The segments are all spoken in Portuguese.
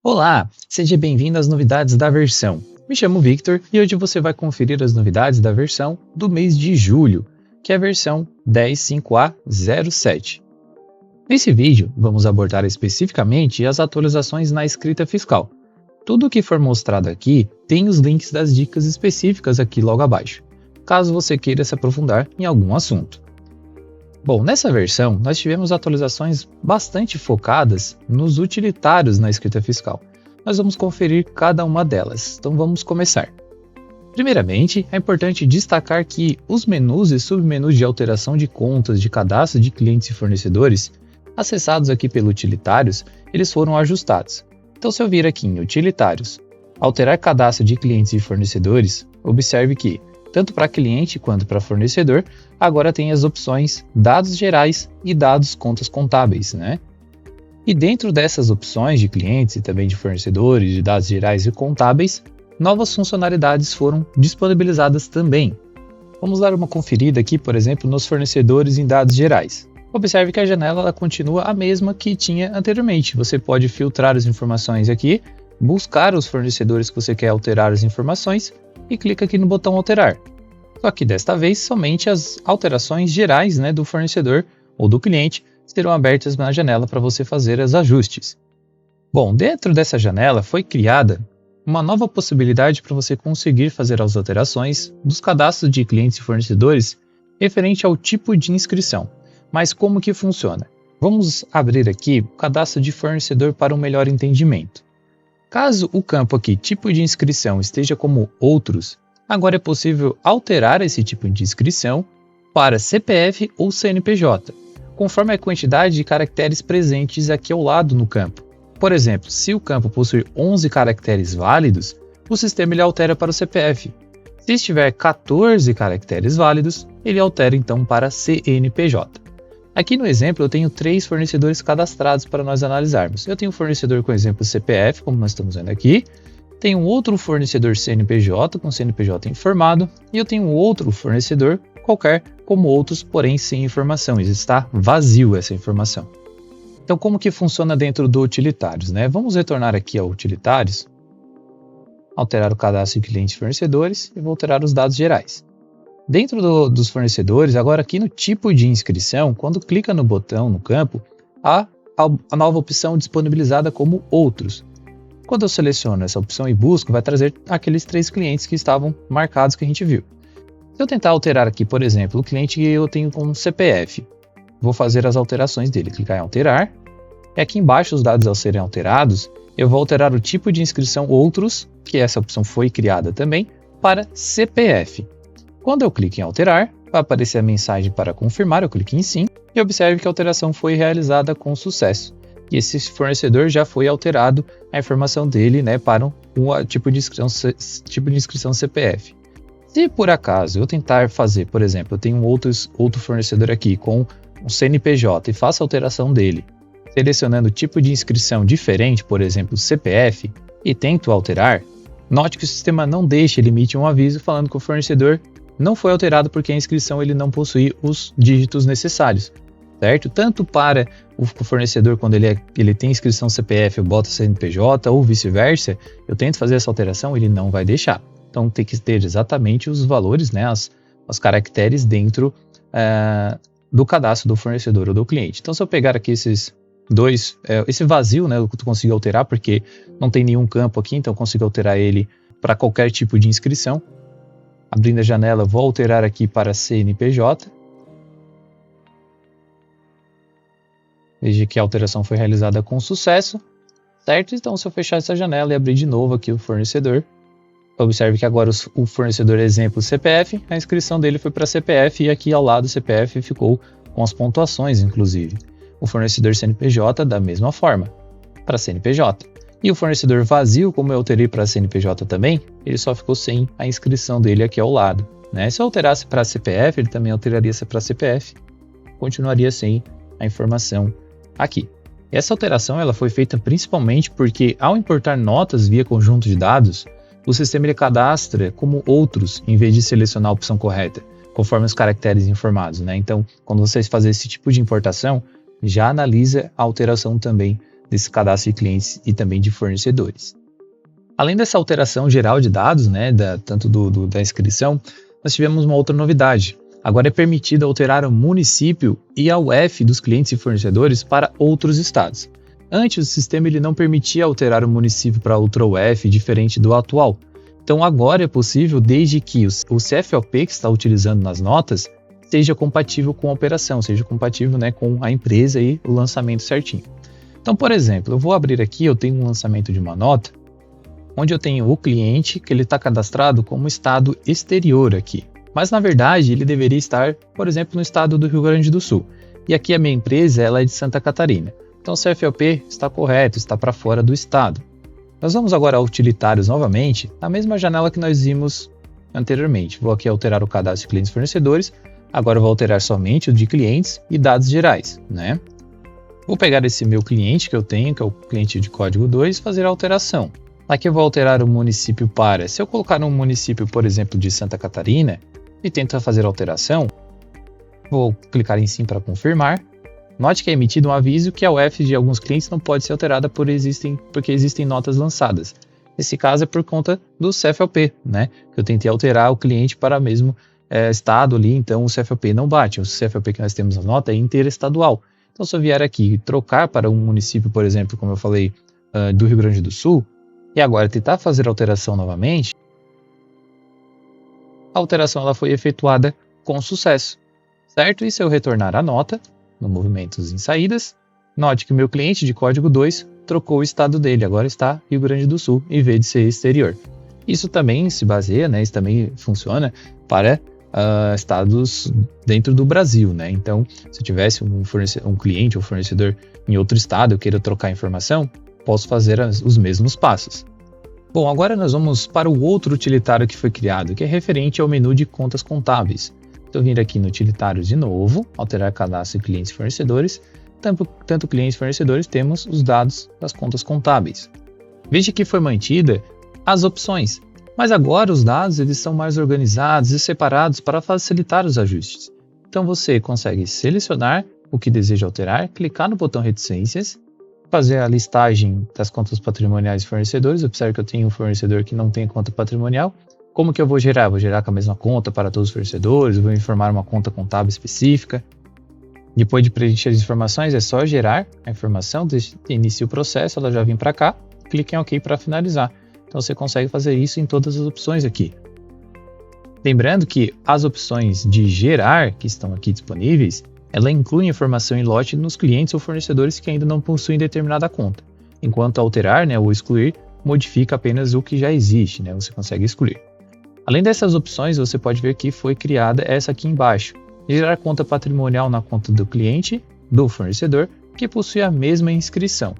Olá, seja bem-vindo às novidades da versão. Me chamo Victor e hoje você vai conferir as novidades da versão do mês de julho, que é a versão 10.5a.07. Nesse vídeo, vamos abordar especificamente as atualizações na escrita fiscal. Tudo o que for mostrado aqui tem os links das dicas específicas aqui logo abaixo, caso você queira se aprofundar em algum assunto. Bom, nessa versão, nós tivemos atualizações bastante focadas nos utilitários na escrita fiscal. Nós vamos conferir cada uma delas, então vamos começar. Primeiramente, é importante destacar que os menus e submenus de alteração de contas de cadastro de clientes e fornecedores, acessados aqui pelo utilitários, eles foram ajustados. Então, se eu vir aqui em utilitários, alterar cadastro de clientes e fornecedores, observe que, tanto para cliente quanto para fornecedor, agora tem as opções dados gerais e dados contas contábeis, né? E dentro dessas opções de clientes e também de fornecedores, de dados gerais e contábeis, novas funcionalidades foram disponibilizadas também. Vamos dar uma conferida aqui, por exemplo, nos fornecedores em dados gerais. Observe que a janela ela continua a mesma que tinha anteriormente. Você pode filtrar as informações aqui, buscar os fornecedores que você quer alterar as informações e clica aqui no botão alterar. Só que desta vez somente as alterações gerais, né, do fornecedor ou do cliente serão abertas na janela para você fazer os ajustes. Bom, dentro dessa janela foi criada uma nova possibilidade para você conseguir fazer as alterações dos cadastros de clientes e fornecedores referente ao tipo de inscrição. Mas como que funciona? Vamos abrir aqui o cadastro de fornecedor para um melhor entendimento. Caso o campo aqui, tipo de inscrição, esteja como outros, agora é possível alterar esse tipo de inscrição para CPF ou CNPJ, conforme a quantidade de caracteres presentes aqui ao lado no campo. Por exemplo, se o campo possui 11 caracteres válidos, o sistema ele altera para o CPF. Se estiver 14 caracteres válidos, ele altera então para CNPJ. Aqui no exemplo eu tenho 3 fornecedores cadastrados para nós analisarmos. Eu tenho um fornecedor com exemplo CPF, como nós estamos vendo aqui. Tenho outro fornecedor CNPJ, com CNPJ informado. E eu tenho outro fornecedor qualquer, como outros, porém sem informação. Está vazio essa informação. Então como que funciona dentro do utilitários, né? Vamos retornar aqui ao utilitários. Alterar o cadastro de clientes e fornecedores e vou alterar os dados gerais. Dentro dos fornecedores, agora aqui no tipo de inscrição, quando clica no botão no campo, há a nova opção disponibilizada como outros. Quando eu seleciono essa opção e busco, vai trazer aqueles 3 clientes que estavam marcados que a gente viu. Se eu tentar alterar aqui, por exemplo, o cliente que eu tenho com CPF, vou fazer as alterações dele, clicar em alterar, e aqui embaixo os dados ao serem alterados, eu vou alterar o tipo de inscrição outros, que essa opção foi criada também, para CPF. Quando eu clico em alterar, vai aparecer a mensagem para confirmar, eu clico em sim e observe que a alteração foi realizada com sucesso. E esse fornecedor já foi alterado a informação dele, né, para um tipo de inscrição CPF. Se por acaso eu tentar fazer, por exemplo, eu tenho outro fornecedor aqui com um CNPJ e faço a alteração dele, selecionando tipo de inscrição diferente, por exemplo, CPF, e tento alterar, note que o sistema não deixa, ele emite um aviso falando que o fornecedor não foi alterado porque a inscrição ele não possui os dígitos necessários, certo? Tanto para o fornecedor, quando ele tem inscrição CPF, eu boto CNPJ ou vice-versa, eu tento fazer essa alteração, ele não vai deixar. Então tem que ter exatamente os valores, né, os caracteres dentro do cadastro do fornecedor ou do cliente. Então se eu pegar aqui esses dois, esse vazio, né, eu consigo alterar porque não tem nenhum campo aqui, então eu consigo alterar ele para qualquer tipo de inscrição. Abrindo a janela, vou alterar aqui para CNPJ. Veja que a alteração foi realizada com sucesso, certo? Então, se eu fechar essa janela e abrir de novo aqui o fornecedor, observe que agora o fornecedor exemplo CPF, a inscrição dele foi para CPF e aqui ao lado o CPF ficou com as pontuações, inclusive. O fornecedor CNPJ da mesma forma, para CNPJ. E o fornecedor vazio, como eu alterei para CNPJ também, ele só ficou sem a inscrição dele aqui ao lado, né? Se eu alterasse para CPF, ele também alteraria para CPF, continuaria sem a informação aqui. Essa alteração ela foi feita principalmente porque, ao importar notas via conjunto de dados, o sistema ele cadastra como outros, em vez de selecionar a opção correta, conforme os caracteres informados, né? Então, quando vocês fazem esse tipo de importação, já analisa a alteração também desse cadastro de clientes e também de fornecedores. Além dessa alteração geral de dados, né, tanto da inscrição, nós tivemos uma outra novidade. Agora é permitido alterar o município e a UF dos clientes e fornecedores para outros estados. Antes, o sistema ele não permitia alterar o município para outra UF diferente do atual. Então agora é possível desde que o CFOP que está utilizando nas notas seja compatível com a operação, seja compatível, né, com a empresa e o lançamento certinho. Então, por exemplo, eu vou abrir aqui, eu tenho um lançamento de uma nota, onde eu tenho o cliente que ele está cadastrado como estado exterior aqui. Mas na verdade ele deveria estar, por exemplo, no estado do Rio Grande do Sul. E aqui a minha empresa ela é de Santa Catarina. Então o CFOP está correto, está para fora do estado. Nós vamos agora a utilitários novamente, na mesma janela que nós vimos anteriormente. Vou aqui alterar o cadastro de clientes e fornecedores. Agora eu vou alterar somente o de clientes e dados gerais, né? Vou pegar esse meu cliente que eu tenho, que é o cliente de código 2, e fazer a alteração. Aqui eu vou alterar o município para, se eu colocar um município, por exemplo, de Santa Catarina, e tento fazer a alteração, vou clicar em sim para confirmar. Note que é emitido um aviso que a UF de alguns clientes não pode ser alterada porque existem notas lançadas. Nesse caso é por conta do CFOP, né? Que eu tentei alterar o cliente para o mesmo estado ali, então o CFOP não bate. O CFOP que nós temos na nota é interestadual. Então se eu vier aqui e trocar para um município, por exemplo, como eu falei, do Rio Grande do Sul, e agora tentar fazer a alteração novamente, a alteração ela foi efetuada com sucesso, certo? E se eu retornar a nota, no movimentos em saídas, note que o meu cliente de código 2 trocou o estado dele, agora está Rio Grande do Sul, em vez de ser exterior. Isso também se baseia, né? Isso também funciona para estados dentro do Brasil, né? Então, se eu tivesse um cliente ou fornecedor em outro estado, eu queira trocar informação, posso fazer os mesmos passos. Bom, agora nós vamos para o outro utilitário que foi criado, que é referente ao menu de contas contábeis. Então, vir aqui no utilitário de novo, alterar cadastro de clientes e fornecedores. Tanto clientes e fornecedores, temos os dados das contas contábeis. Veja que foi mantida as opções, mas agora os dados eles são mais organizados e separados para facilitar os ajustes. Então, você consegue selecionar o que deseja alterar, clicar no botão reticências, fazer a listagem das contas patrimoniais de fornecedores. Observe que eu tenho um fornecedor que não tem conta patrimonial. Como que eu vou gerar? Vou gerar com a mesma conta para todos os fornecedores, vou informar uma conta contábil específica. Depois de preencher as informações, é só gerar a informação, inicia o processo, ela já vem para cá, clique em OK para finalizar. Então você consegue fazer isso em todas as opções aqui. Lembrando que as opções de gerar, que estão aqui disponíveis, ela inclui informação em lote nos clientes ou fornecedores que ainda não possuem determinada conta. Enquanto alterar, né, ou excluir, modifica apenas o que já existe, né, você consegue excluir. Além dessas opções, você pode ver que foi criada essa aqui embaixo. Gerar conta patrimonial na conta do cliente, do fornecedor, que possui a mesma inscrição.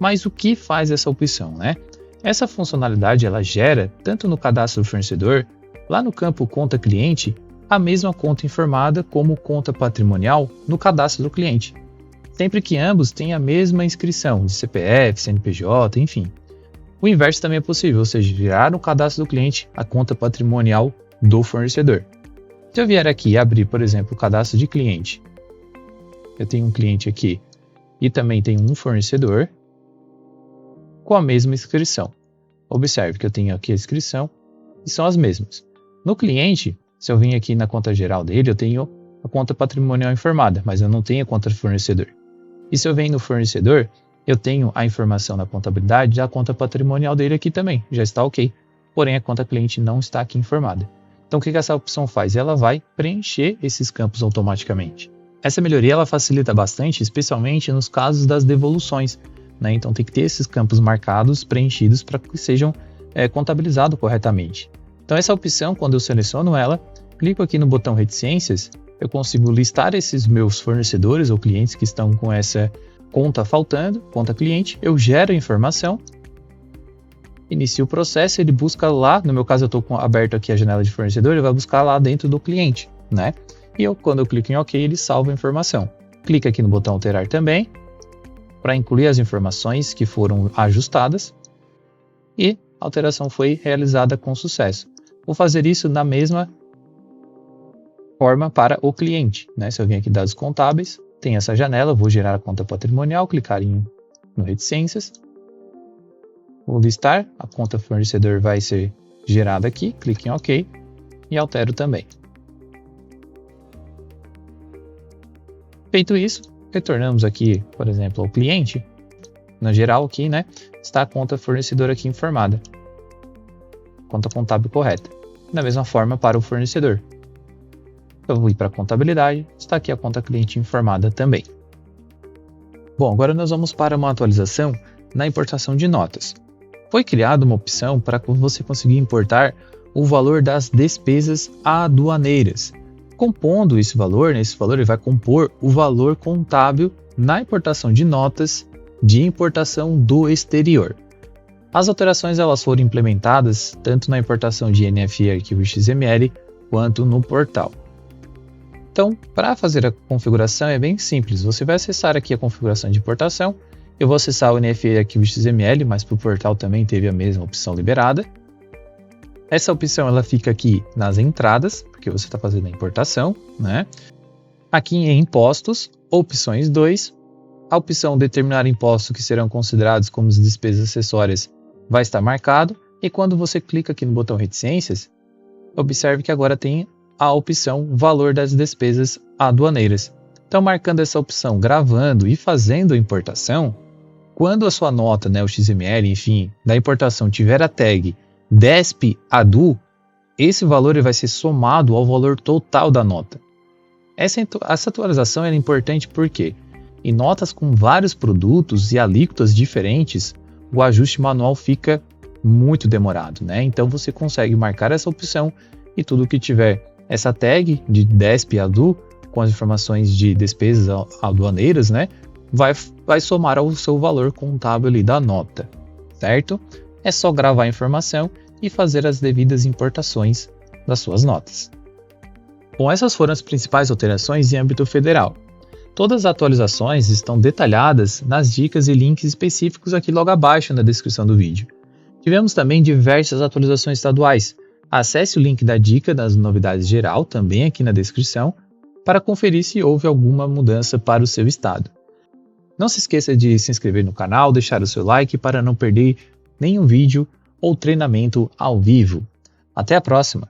Mas o que faz essa opção, né? Essa funcionalidade ela gera, tanto no cadastro do fornecedor, lá no campo conta cliente, a mesma conta informada como conta patrimonial no cadastro do cliente, sempre que ambos têm a mesma inscrição de CPF, CNPJ, enfim. O inverso também é possível, ou seja, gerar no cadastro do cliente a conta patrimonial do fornecedor. Se eu vier aqui e abrir, por exemplo, o cadastro de cliente, eu tenho um cliente aqui e também tenho um fornecedor com a mesma inscrição. Observe que eu tenho aqui a inscrição e são as mesmas. No cliente, se eu vim aqui na conta geral dele, eu tenho a conta patrimonial informada, mas eu não tenho a conta do fornecedor. E se eu venho no fornecedor, eu tenho a informação na contabilidade da conta patrimonial dele aqui também, já está ok. Porém, a conta cliente não está aqui informada. Então, o que essa opção faz? Ela vai preencher esses campos automaticamente. Essa melhoria ela facilita bastante, especialmente nos casos das devoluções, né? Então, tem que ter esses campos marcados, preenchidos, para que sejam contabilizados corretamente. Então, essa opção, quando eu seleciono ela, clico aqui no botão reticências, eu consigo listar esses meus fornecedores ou clientes que estão com essa conta faltando, conta cliente, eu gero a informação, inicio o processo, ele busca lá, no meu caso eu estou aberto aqui a janela de fornecedor, ele vai buscar lá dentro do cliente, né? E quando eu clico em OK, ele salva a informação. Clica aqui no botão alterar também, para incluir as informações que foram ajustadas, e a alteração foi realizada com sucesso. Vou fazer isso na mesma forma para o cliente, né? Se eu vim aqui em dados contábeis, tem essa janela, vou gerar a conta patrimonial, clicar em no Reticências. Vou listar, a conta fornecedor vai ser gerada aqui, clique em OK e altero também. Feito isso, retornamos aqui, por exemplo, ao cliente. Na geral aqui, né, está a conta fornecedor aqui informada. Conta contábil correta. Da mesma forma para o fornecedor. Eu vou ir para a contabilidade, está aqui a conta cliente informada também. Bom, agora nós vamos para uma atualização na importação de notas. Foi criada uma opção para você conseguir importar o valor das despesas aduaneiras. Compondo esse valor, ele vai compor o valor contábil na importação de notas de importação do exterior. As alterações elas foram implementadas tanto na importação de NFE arquivo XML quanto no portal. Então, para fazer a configuração é bem simples. Você vai acessar aqui a configuração de importação. Eu vou acessar o NFE arquivo XML, mas para o portal também teve a mesma opção liberada. Essa opção ela fica aqui nas entradas, porque você está fazendo a importação, né? Aqui em impostos, opções 2, a opção determinar impostos que serão considerados como despesas acessórias vai estar marcado, e quando você clica aqui no botão reticências, observe que agora tem a opção valor das despesas aduaneiras. Então, marcando essa opção, gravando e fazendo a importação, quando a sua nota, né, o XML, enfim, da importação tiver a tag DESP-ADU, esse valor vai ser somado ao valor total da nota. Essa atualização é importante porque em notas com vários produtos e alíquotas diferentes, o ajuste manual fica muito demorado, né? Então você consegue marcar essa opção e tudo que tiver essa tag de DESP-ADU com as informações de despesas aduaneiras, né, vai somar ao seu valor contábil ali da nota, certo? É só gravar a informação e fazer as devidas importações das suas notas. Bom, essas foram as principais alterações em âmbito federal. Todas as atualizações estão detalhadas nas dicas e links específicos aqui logo abaixo na descrição do vídeo. Tivemos também diversas atualizações estaduais. Acesse o link da dica das novidades geral também aqui na descrição para conferir se houve alguma mudança para o seu estado. Não se esqueça de se inscrever no canal, deixar o seu like para não perder nenhum vídeo ou treinamento ao vivo. Até a próxima!